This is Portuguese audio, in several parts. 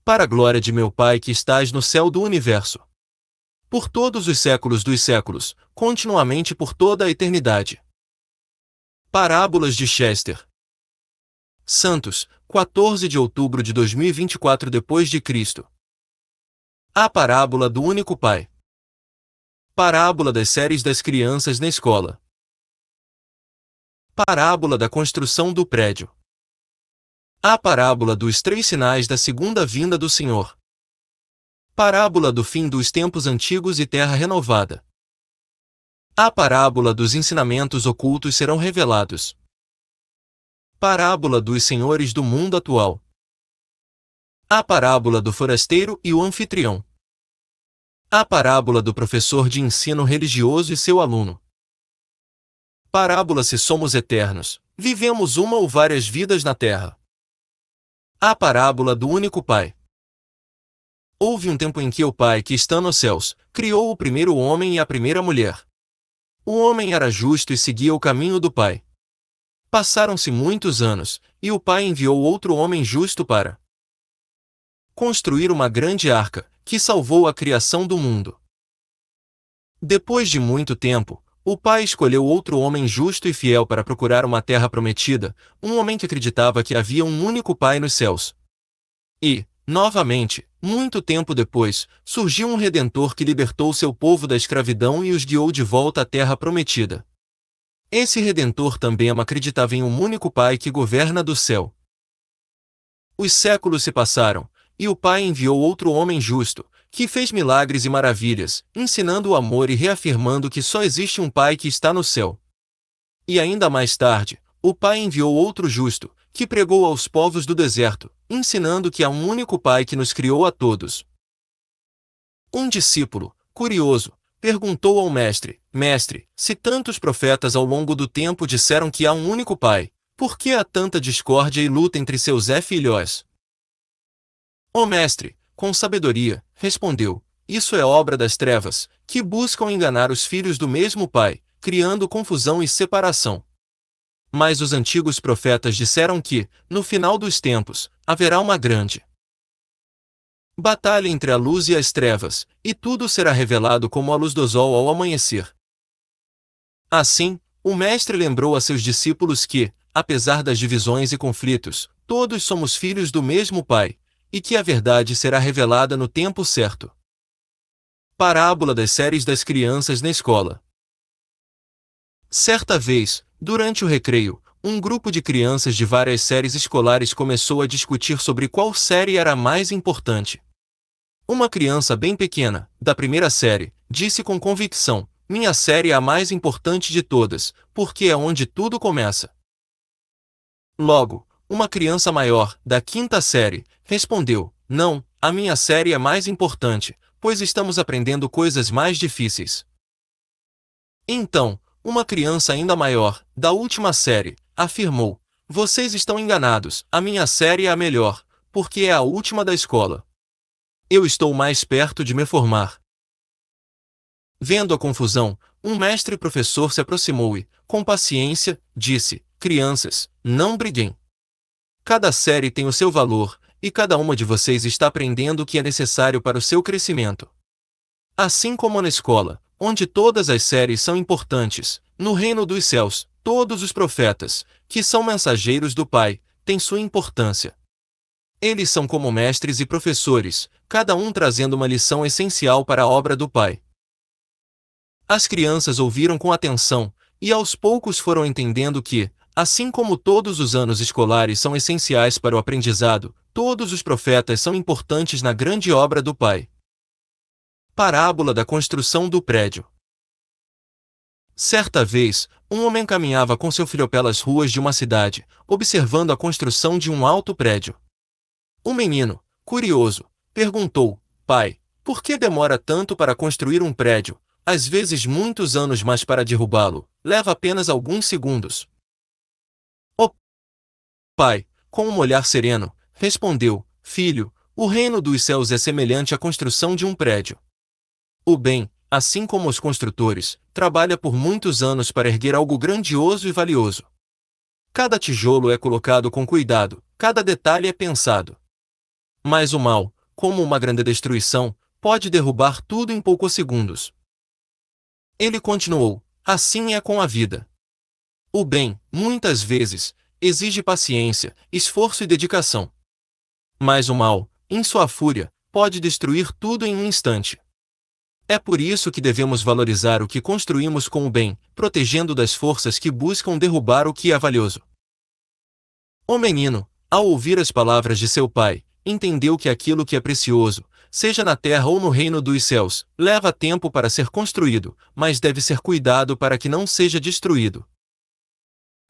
para a glória de meu Pai que estás no céu do universo. Por todos os séculos dos séculos, continuamente por toda a eternidade. Parábolas de Chester. Santos, 14 de outubro de 2024 d.C. A parábola do único Pai. Parábola das séries das crianças na escola. Parábola da construção do prédio. A parábola dos 3 sinais da segunda vinda do Senhor. Parábola do fim dos tempos antigos e terra renovada. A parábola dos ensinamentos ocultos serão revelados. Parábola dos senhores do mundo atual. A parábola do forasteiro e o anfitrião. A parábola do professor de ensino religioso e seu aluno. Parábola se somos eternos, vivemos uma ou várias vidas na terra. A parábola do único Pai. Houve um tempo em que o Pai que está nos céus, criou o primeiro homem e a primeira mulher. O homem era justo e seguia o caminho do Pai. Passaram-se muitos anos, e o Pai enviou outro homem justo para construir uma grande arca, que salvou a criação do mundo. Depois de muito tempo, o Pai escolheu outro homem justo e fiel para procurar uma terra prometida, um homem que acreditava que havia um único Pai nos céus. E, novamente, muito tempo depois, surgiu um Redentor que libertou seu povo da escravidão e os guiou de volta à terra prometida. Esse Redentor também acreditava em um único Pai que governa do céu. Os séculos se passaram, e o Pai enviou outro homem justo, que fez milagres e maravilhas, ensinando o amor e reafirmando que só existe um Pai que está no céu. E ainda mais tarde, o Pai enviou outro justo, que pregou aos povos do deserto, ensinando que há um único Pai que nos criou a todos. Um discípulo, curioso, perguntou ao mestre: Mestre, se tantos profetas ao longo do tempo disseram que há um único Pai, por que há tanta discórdia e luta entre seus filhos? O mestre, com sabedoria, respondeu: Isso é obra das trevas, que buscam enganar os filhos do mesmo Pai, criando confusão e separação. Mas os antigos profetas disseram que, no final dos tempos, haverá uma grande batalha entre a luz e as trevas, e tudo será revelado como a luz do sol ao amanhecer. Assim, o mestre lembrou a seus discípulos que, apesar das divisões e conflitos, todos somos filhos do mesmo Pai, e que a verdade será revelada no tempo certo. Parábola das séries das crianças na escola. Certa vez, durante o recreio, um grupo de crianças de várias séries escolares começou a discutir sobre qual série era a mais importante. Uma criança bem pequena, da primeira série, disse com convicção: Minha série é a mais importante de todas, porque é onde tudo começa. Logo, uma criança maior, da quinta série, respondeu: Não, a minha série é mais importante, pois estamos aprendendo coisas mais difíceis. Então, uma criança ainda maior, da última série, afirmou: Vocês estão enganados, a minha série é a melhor, porque é a última da escola. Eu estou mais perto de me formar. Vendo a confusão, um mestre professor se aproximou e, com paciência, disse: Crianças, não briguem. Cada série tem o seu valor, e cada uma de vocês está aprendendo o que é necessário para o seu crescimento. Assim como na escola, onde todas as séries são importantes, no reino dos céus, todos os profetas, que são mensageiros do Pai, têm sua importância. Eles são como mestres e professores, cada um trazendo uma lição essencial para a obra do Pai. As crianças ouviram com atenção, e aos poucos foram entendendo que, assim como todos os anos escolares são essenciais para o aprendizado, todos os profetas são importantes na grande obra do Pai. Parábola da construção do prédio. Certa vez, um homem caminhava com seu filho pelas ruas de uma cidade, observando a construção de um alto prédio. O menino, curioso, perguntou: Pai, por que demora tanto para construir um prédio? Às vezes muitos anos, mas para derrubá-lo, leva apenas alguns segundos. O pai, com um olhar sereno, respondeu: Filho, o reino dos céus é semelhante à construção de um prédio. O bem, assim como os construtores, trabalha por muitos anos para erguer algo grandioso e valioso. Cada tijolo é colocado com cuidado, cada detalhe é pensado. Mas o mal, como uma grande destruição, pode derrubar tudo em poucos segundos. Ele continuou: assim é com a vida. O bem, muitas vezes, exige paciência, esforço e dedicação. Mas o mal, em sua fúria, pode destruir tudo em um instante. É por isso que devemos valorizar o que construímos com o bem, protegendo das forças que buscam derrubar o que é valioso. O menino, ao ouvir as palavras de seu pai, entendeu que aquilo que é precioso, seja na terra ou no reino dos céus, leva tempo para ser construído, mas deve ser cuidado para que não seja destruído.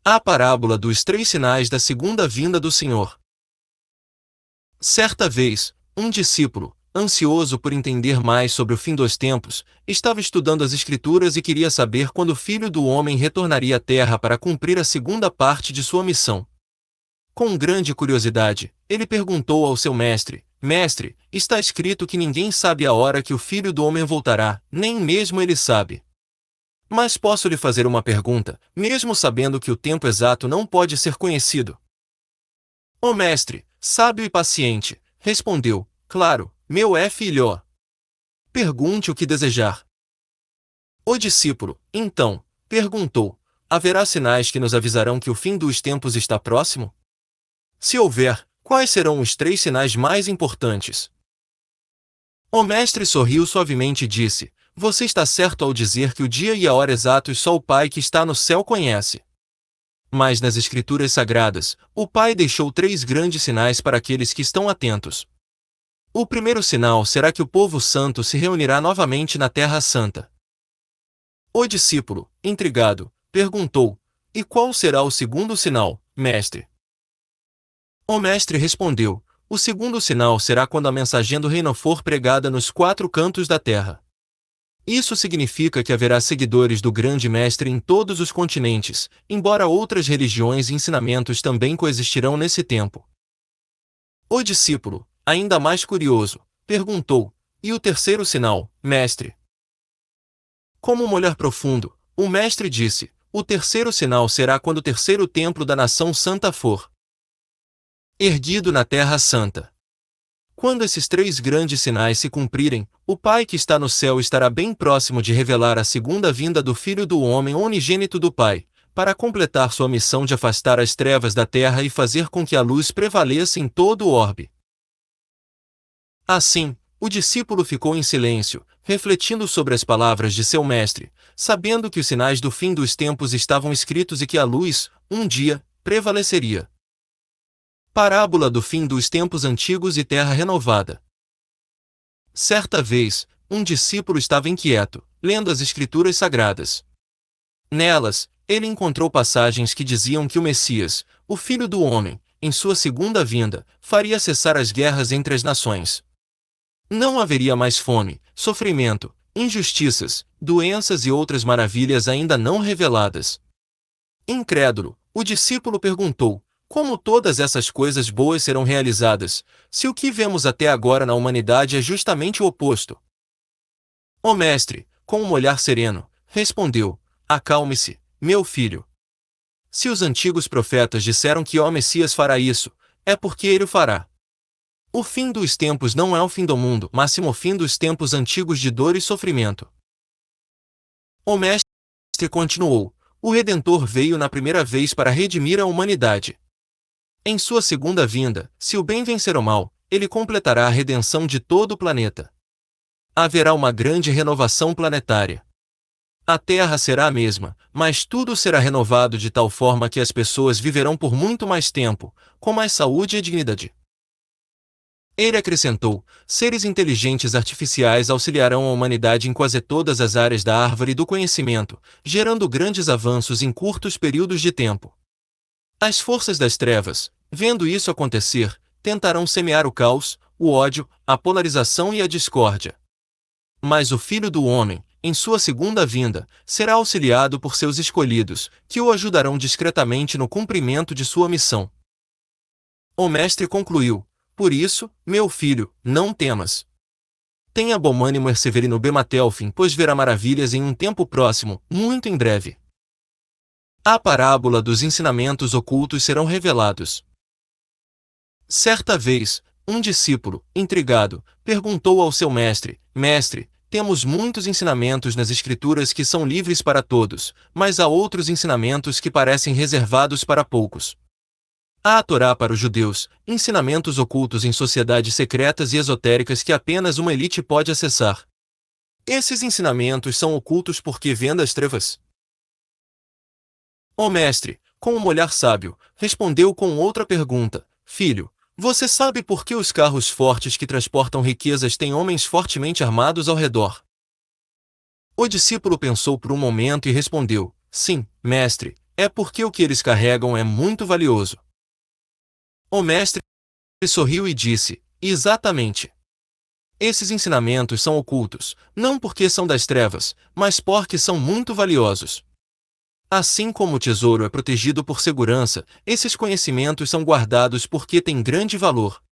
A parábola dos 3 sinais da segunda vinda do Senhor. Certa vez, um discípulo, ansioso por entender mais sobre o fim dos tempos, estava estudando as Escrituras e queria saber quando o Filho do Homem retornaria à Terra para cumprir a segunda parte de sua missão. Com grande curiosidade, ele perguntou ao seu mestre: Mestre, está escrito que ninguém sabe a hora que o Filho do Homem voltará, nem mesmo ele sabe. Mas posso lhe fazer uma pergunta, mesmo sabendo que o tempo exato não pode ser conhecido? O mestre, sábio e paciente, respondeu: Claro, meu filho. Pergunte o que desejar. O discípulo, então, perguntou: Haverá sinais que nos avisarão que o fim dos tempos está próximo? Se houver, quais serão os 3 sinais mais importantes? O mestre sorriu suavemente e disse: Você está certo ao dizer que o dia e a hora exatos só o Pai que está no céu conhece. Mas nas Escrituras Sagradas, o Pai deixou 3 grandes sinais para aqueles que estão atentos. O primeiro sinal será que o povo santo se reunirá novamente na Terra Santa. O discípulo, intrigado, perguntou: E qual será o segundo sinal, mestre? O mestre respondeu: O segundo sinal será quando a mensagem do reino for pregada nos 4 cantos da terra. Isso significa que haverá seguidores do grande mestre em todos os continentes, embora outras religiões e ensinamentos também coexistirão nesse tempo. O discípulo, ainda mais curioso, perguntou: E o terceiro sinal, mestre? Como um olhar profundo, o mestre disse: O terceiro sinal será quando o terceiro templo da nação santa for erguido na Terra Santa. Quando esses 3 grandes sinais se cumprirem, o Pai que está no céu estará bem próximo de revelar a segunda vinda do Filho do Homem unigênito do Pai, para completar sua missão de afastar as trevas da terra e fazer com que a luz prevaleça em todo o orbe. Assim, o discípulo ficou em silêncio, refletindo sobre as palavras de seu mestre, sabendo que os sinais do fim dos tempos estavam escritos e que a luz, um dia, prevaleceria. Parábola do fim dos tempos antigos e terra renovada. Certa vez, um discípulo estava inquieto, lendo as Escrituras Sagradas. Nelas, ele encontrou passagens que diziam que o Messias, o Filho do Homem, em sua segunda vinda, faria cessar as guerras entre as nações. Não haveria mais fome, sofrimento, injustiças, doenças e outras maravilhas ainda não reveladas. Incrédulo, o discípulo perguntou: Como todas essas coisas boas serão realizadas, se o que vemos até agora na humanidade é justamente o oposto? O mestre, com um olhar sereno, respondeu: Acalme-se, meu filho. Se os antigos profetas disseram que o Messias fará isso, é porque ele o fará. O fim dos tempos não é o fim do mundo, mas sim o fim dos tempos antigos de dor e sofrimento. O mestre continuou: O Redentor veio na primeira vez para redimir a humanidade. Em sua segunda vinda, se o bem vencer o mal, ele completará a redenção de todo o planeta. Haverá uma grande renovação planetária. A Terra será a mesma, mas tudo será renovado de tal forma que as pessoas viverão por muito mais tempo, com mais saúde e dignidade. Ele acrescentou: Seres inteligentes artificiais auxiliarão a humanidade em quase todas as áreas da árvore do conhecimento, gerando grandes avanços em curtos períodos de tempo. As forças das trevas, vendo isso acontecer, tentarão semear o caos, o ódio, a polarização e a discórdia. Mas o Filho do Homem, em sua segunda vinda, será auxiliado por seus escolhidos, que o ajudarão discretamente no cumprimento de sua missão. O mestre concluiu: Por isso, meu filho, não temas. Tenha bom ânimo e persevere no bem até o fim, pois verá maravilhas em um tempo próximo, muito em breve. A parábola dos ensinamentos ocultos serão revelados. Certa vez, Um discípulo, intrigado, perguntou ao seu mestre: Mestre, temos muitos ensinamentos nas Escrituras que são livres para todos, mas há outros ensinamentos que parecem reservados para poucos. Há a Torá para os judeus, ensinamentos ocultos em sociedades secretas e esotéricas que apenas uma elite pode acessar. Esses ensinamentos são ocultos porque vêm das trevas. O mestre, com um olhar sábio, respondeu com outra pergunta: Filho, você sabe por que os carros fortes que transportam riquezas têm homens fortemente armados ao redor? O discípulo pensou por um momento e respondeu: Sim, mestre, é porque o que eles carregam é muito valioso. O mestre sorriu e disse: Exatamente. Esses ensinamentos são ocultos, não porque são das trevas, mas porque são muito valiosos. Assim como o tesouro é protegido por segurança, esses conhecimentos são guardados porque têm grande valor.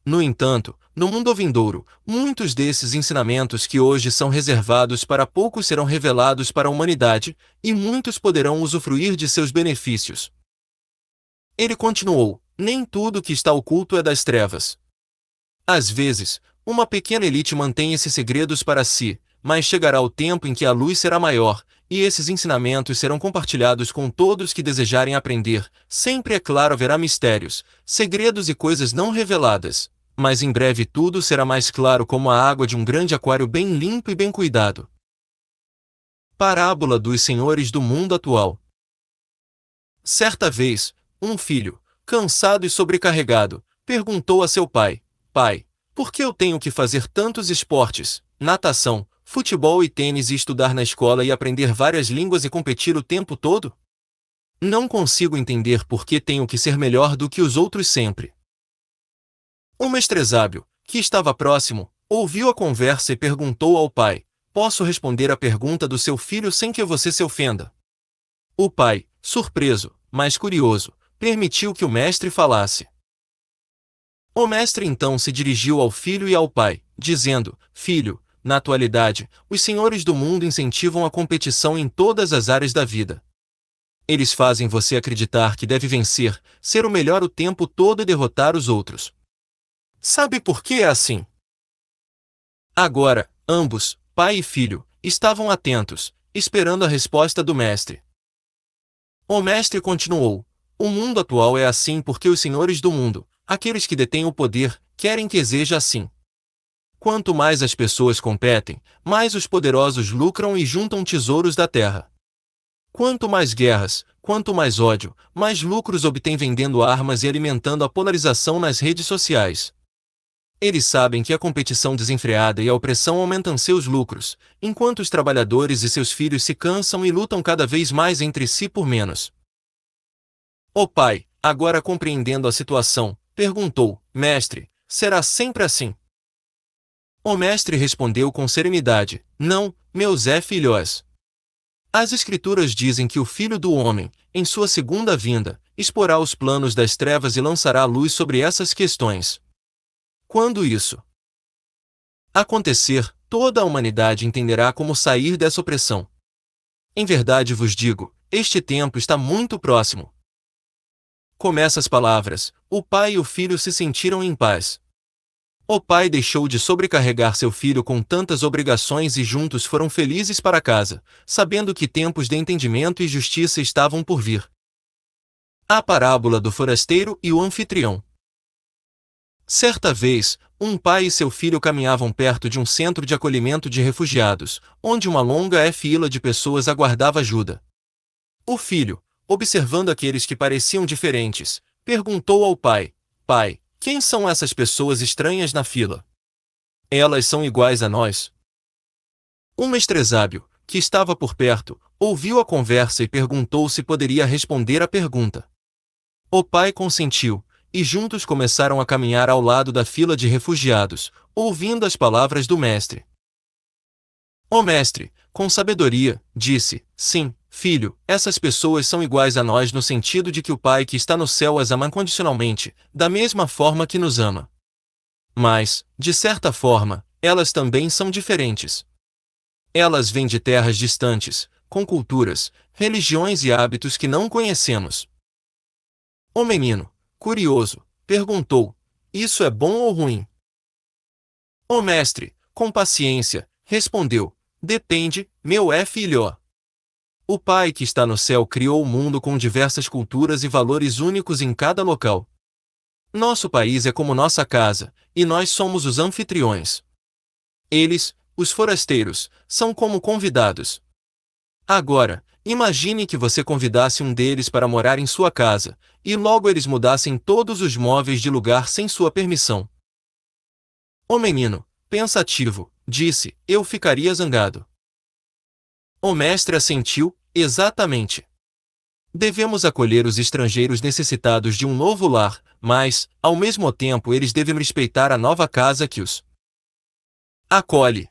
No entanto, no mundo vindouro, muitos desses ensinamentos que hoje são reservados para poucos serão revelados para a humanidade, e muitos poderão usufruir de seus benefícios. Ele continuou: Nem tudo que está oculto é das trevas. Às vezes, uma pequena elite mantém esses segredos para si, mas chegará o tempo em que a luz será maior, e esses ensinamentos serão compartilhados com todos que desejarem aprender. Sempre é claro, haverá mistérios, segredos e coisas não reveladas, mas em breve tudo será mais claro como a água de um grande aquário bem limpo e bem cuidado. Parábola dos senhores do mundo atual. Certa vez, um filho, cansado e sobrecarregado, perguntou a seu pai: Pai, por que eu tenho que fazer tantos esportes, natação, futebol e tênis e estudar na escola e aprender várias línguas e competir o tempo todo? Não consigo entender por que tenho que ser melhor do que os outros sempre. O mestre sábio, que estava próximo, ouviu a conversa e perguntou ao pai: Posso responder à pergunta do seu filho sem que você se ofenda? O pai, surpreso, mas curioso, permitiu que o mestre falasse. O mestre então se dirigiu ao filho e ao pai, dizendo: Filho, na atualidade, os senhores do mundo incentivam a competição em todas as áreas da vida. Eles fazem você acreditar que deve vencer, ser o melhor o tempo todo e derrotar os outros. Sabe por que é assim? Agora, ambos, pai e filho, estavam atentos, esperando a resposta do mestre. O mestre continuou: O mundo atual é assim porque os senhores do mundo, aqueles que detêm o poder, querem que seja assim. Quanto mais as pessoas competem, mais os poderosos lucram e juntam tesouros da terra. Quanto mais guerras, quanto mais ódio, mais lucros obtêm vendendo armas e alimentando a polarização nas redes sociais. Eles sabem que a competição desenfreada e a opressão aumentam seus lucros, enquanto os trabalhadores e seus filhos se cansam e lutam cada vez mais entre si por menos. O pai, agora compreendendo a situação, perguntou: Mestre, será sempre assim? O mestre respondeu com serenidade: Não, meus filhos. As Escrituras dizem que o Filho do Homem, em sua segunda vinda, exporá os planos das trevas e lançará luz sobre essas questões. Quando isso acontecer, toda a humanidade entenderá como sair dessa opressão. Em verdade vos digo, este tempo está muito próximo. Com essas palavras, o pai e o filho se sentiram em paz. O pai deixou de sobrecarregar seu filho com tantas obrigações e juntos foram felizes para casa, sabendo que tempos de entendimento e justiça estavam por vir. A parábola do forasteiro e o anfitrião. Certa vez, um pai e seu filho caminhavam perto de um centro de acolhimento de refugiados, onde uma longa fila de pessoas aguardava ajuda. O filho, observando aqueles que pareciam diferentes, perguntou ao pai: Pai, quem são essas pessoas estranhas na fila? Elas são iguais a nós? Um mestre sábio, que estava por perto, ouviu a conversa e perguntou se poderia responder à pergunta. O pai consentiu, e juntos começaram a caminhar ao lado da fila de refugiados, ouvindo as palavras do mestre. O mestre, com sabedoria, disse: Sim, filho, essas pessoas são iguais a nós no sentido de que o Pai que está no céu as ama incondicionalmente, da mesma forma que nos ama. Mas, de certa forma, elas também são diferentes. Elas vêm de terras distantes, com culturas, religiões e hábitos que não conhecemos. O menino, curioso, perguntou: Isso é bom ou ruim? O mestre, com paciência, respondeu: depende, meu filho. O Pai que está no céu criou o mundo com diversas culturas e valores únicos em cada local. Nosso país é como nossa casa, e nós somos os anfitriões. Eles, os forasteiros, são como convidados. Agora, imagine que você convidasse um deles para morar em sua casa, e logo eles mudassem todos os móveis de lugar sem sua permissão. O menino, pensativo, disse: eu ficaria zangado. O mestre assentiu: exatamente. Devemos acolher os estrangeiros necessitados de um novo lar, mas, ao mesmo tempo, eles devem respeitar a nova casa que os acolhe.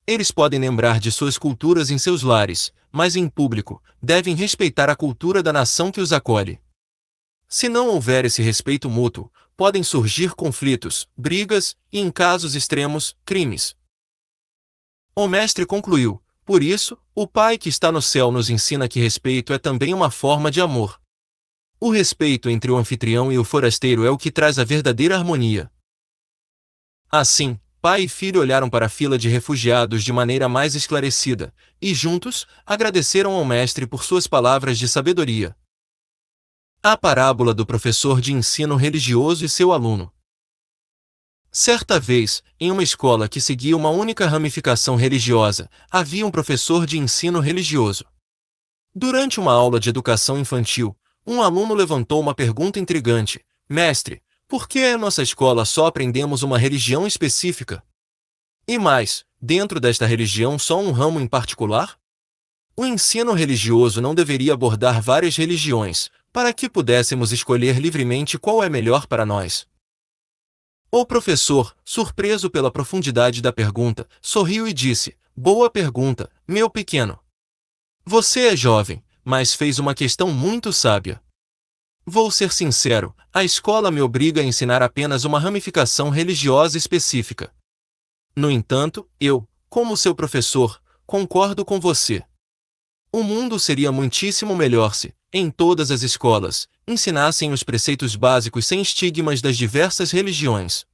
Eles podem lembrar de suas culturas em seus lares, mas em público, devem respeitar a cultura da nação que os acolhe. Se não houver esse respeito mútuo, podem surgir conflitos, brigas e, em casos extremos, crimes. O mestre concluiu: por isso, o Pai que está no céu nos ensina que respeito é também uma forma de amor. O respeito entre o anfitrião e o forasteiro é o que traz a verdadeira harmonia. Assim, pai e filho olharam para a fila de refugiados de maneira mais esclarecida, e juntos, agradeceram ao mestre por suas palavras de sabedoria. A parábola do professor de ensino religioso e seu aluno. Certa vez, em uma escola que seguia uma única ramificação religiosa, havia um professor de ensino religioso. Durante uma aula de educação infantil, um aluno levantou uma pergunta intrigante: mestre, por que em nossa escola só aprendemos uma religião específica? E mais, dentro desta religião só um ramo em particular? O ensino religioso não deveria abordar várias religiões, para que pudéssemos escolher livremente qual é melhor para nós. O professor, surpreso pela profundidade da pergunta, sorriu e disse: boa pergunta, meu pequeno. Você é jovem, mas fez uma questão muito sábia. Vou ser sincero, a escola me obriga a ensinar apenas uma ramificação religiosa específica. No entanto, eu, como seu professor, concordo com você. O mundo seria muitíssimo melhor se, em todas as escolas, ensinassem os preceitos básicos sem estigmas das diversas religiões.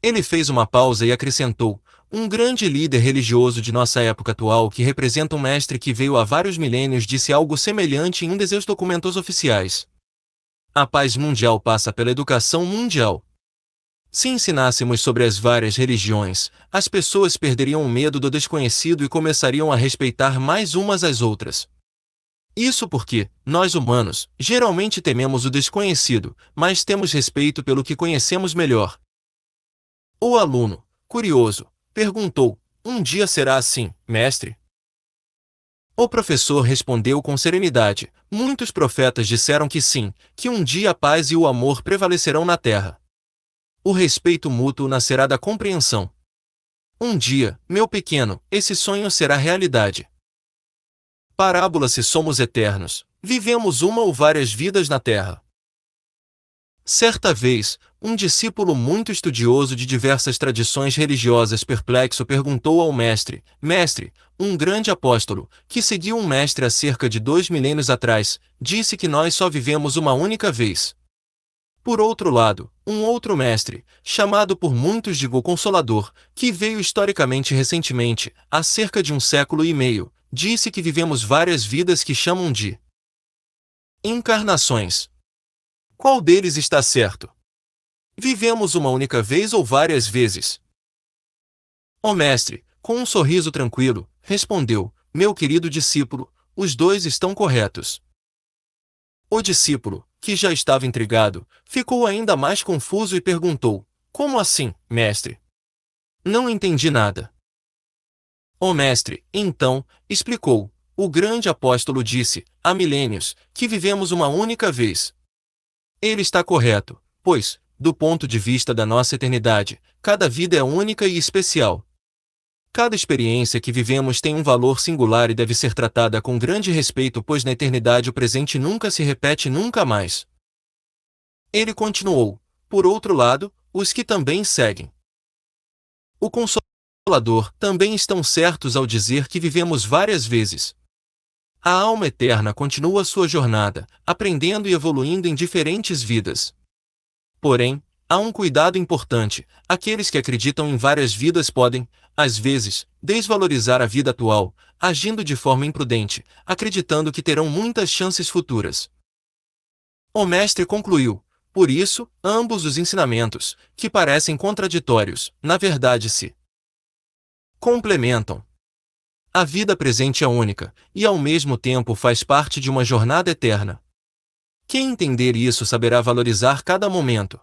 Ele fez uma pausa e acrescentou: um grande líder religioso de nossa época atual que representa um mestre que veio há vários milênios disse algo semelhante em um de seus documentos oficiais. A paz mundial passa pela educação mundial. Se ensinássemos sobre as várias religiões, as pessoas perderiam o medo do desconhecido e começariam a respeitar mais umas às outras. Isso porque, nós humanos, geralmente tememos o desconhecido, mas temos respeito pelo que conhecemos melhor. O aluno, curioso, perguntou: um dia será assim, mestre? O professor respondeu com serenidade: muitos profetas disseram que sim, que um dia a paz e o amor prevalecerão na terra. O respeito mútuo nascerá da compreensão. Um dia, meu pequeno, esse sonho será realidade. Parábola: se somos eternos, vivemos uma ou várias vidas na terra. Certa vez, um discípulo muito estudioso de diversas tradições religiosas perplexo perguntou ao mestre: mestre, um grande apóstolo, que seguiu um mestre há cerca de 2 milênios atrás, disse que nós só vivemos uma única vez. Por outro lado, um outro mestre, chamado por muitos de o Consolador, que veio historicamente recentemente, há cerca de 1,5 século, disse que vivemos várias vidas que chamam de encarnações. Qual deles está certo? Vivemos uma única vez ou várias vezes? O mestre, com um sorriso tranquilo, respondeu: meu querido discípulo, os dois estão corretos. O discípulo, que já estava intrigado, ficou ainda mais confuso e perguntou: como assim, mestre? Não entendi nada. O mestre, então, explicou: o grande apóstolo disse, há milênios, que vivemos uma única vez. Ele está correto, pois, do ponto de vista da nossa eternidade, cada vida é única e especial. Cada experiência que vivemos tem um valor singular e deve ser tratada com grande respeito, pois na eternidade o presente nunca se repete nunca mais. Ele continuou: por outro lado, os que também seguem o Consolador também estão certos ao dizer que vivemos várias vezes. A alma eterna continua sua jornada, aprendendo e evoluindo em diferentes vidas. Porém, há um cuidado importante: aqueles que acreditam em várias vidas podem, às vezes, desvalorizar a vida atual, agindo de forma imprudente, acreditando que terão muitas chances futuras. O mestre concluiu: por isso, ambos os ensinamentos, que parecem contraditórios, na verdade se complementam. A vida presente é única, e ao mesmo tempo faz parte de uma jornada eterna. Quem entender isso saberá valorizar cada momento.